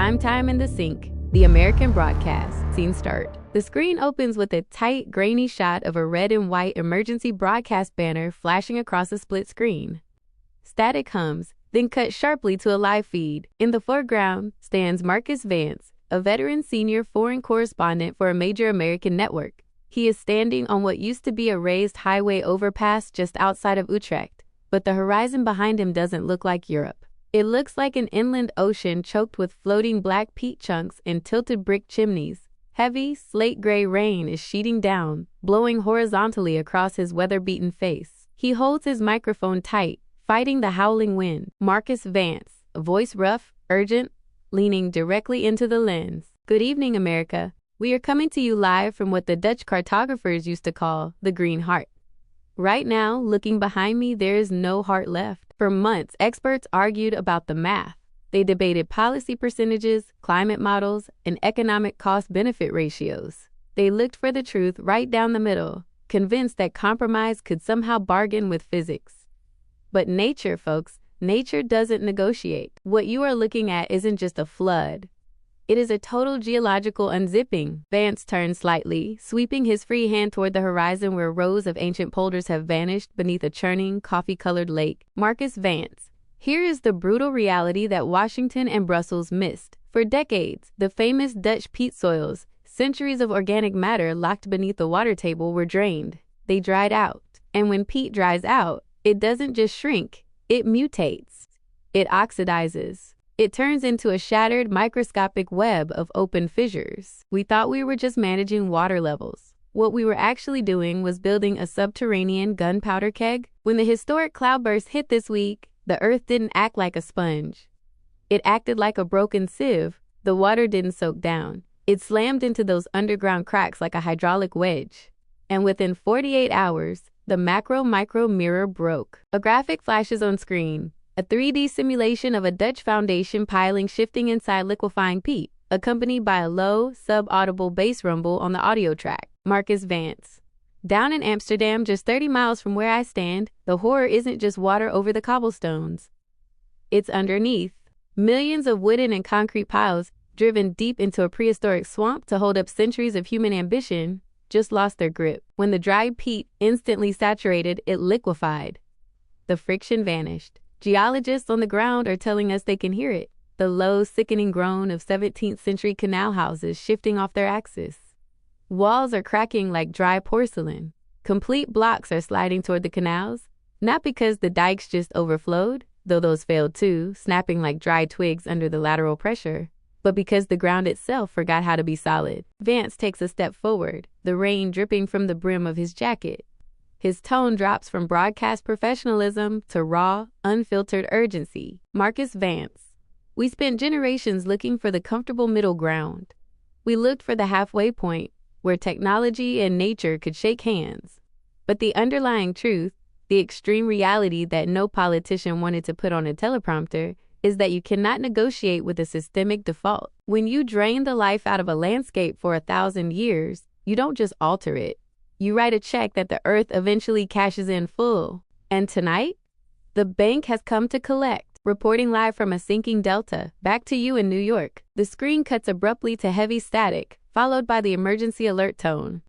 Prime time in the sink. The American broadcast. Scene start. The screen opens with a tight, grainy shot of a red and white emergency broadcast banner flashing across a split screen. Static hums, then cuts sharply to a live feed. In the foreground stands Marcus Vance, a veteran senior foreign correspondent for a major American network. He is standing on what used to be a raised highway overpass just outside of Utrecht, but the horizon behind him doesn't look like Europe. It looks like an inland ocean choked with floating black peat chunks and tilted brick chimneys. Heavy, slate-gray rain is sheeting down, blowing horizontally across his weather-beaten face. He holds his microphone tight, fighting the howling wind. Marcus Vance, a voice rough, urgent, leaning directly into the lens. Good evening, America. We are coming to you live from what the Dutch cartographers used to call the Green Heart. Right now, looking behind me, there is no heart left. For months, experts argued about the math. They debated policy percentages, climate models, and economic cost-benefit ratios. They looked for the truth right down the middle, convinced that compromise could somehow bargain with physics. But nature, folks, nature doesn't negotiate. What you are looking at isn't just a flood. It is a total geological unzipping. Vance turned slightly, sweeping his free hand toward the horizon where rows of ancient polders have vanished beneath a churning, coffee-colored lake. Marcus Vance. Here is the brutal reality that Washington and Brussels missed. For decades, the famous Dutch peat soils, centuries of organic matter locked beneath the water table, were drained. They dried out. And when peat dries out, it doesn't just shrink, it mutates. It oxidizes. It turns into a shattered microscopic web of open fissures. We thought we were just managing water levels. What we were actually doing was building a subterranean gunpowder keg. When the historic cloudburst hit this week, the earth didn't act like a sponge. It acted like a broken sieve. The water didn't soak down. It slammed into those underground cracks like a hydraulic wedge. And within 48 hours, the macro-micro mirror broke. A graphic flashes on screen. A 3D simulation of a Dutch foundation piling shifting inside liquefying peat, accompanied by a low, sub-audible bass rumble on the audio track. Marcus Vance. Down in Amsterdam, just 30 miles from where I stand, the horror isn't just water over the cobblestones. It's underneath. Millions of wooden and concrete piles, driven deep into a prehistoric swamp to hold up centuries of human ambition, just lost their grip. When the dried peat instantly saturated, it liquefied. The friction vanished. Geologists on the ground are telling us they can hear it. The low, sickening groan of 17th century canal houses shifting off their axis. Walls are cracking like dry porcelain. Complete blocks are sliding toward the canals, not because the dikes just overflowed, though those failed too, snapping like dry twigs under the lateral pressure, but because the ground itself forgot how to be solid. Vance takes a step forward, the rain dripping from the brim of his jacket. His tone drops from broadcast professionalism to raw, unfiltered urgency. Marcus Vance. We spent generations looking for the comfortable middle ground. We looked for the halfway point where technology and nature could shake hands. But the underlying truth, the extreme reality that no politician wanted to put on a teleprompter, is that you cannot negotiate with a systemic default. When you drain the life out of a landscape for 1,000 years, you don't just alter it. You write a check that the earth eventually cashes in full. And tonight, the bank has come to collect. Reporting live from a sinking delta, back to you in New York. The screen cuts abruptly to heavy static, followed by the emergency alert tone.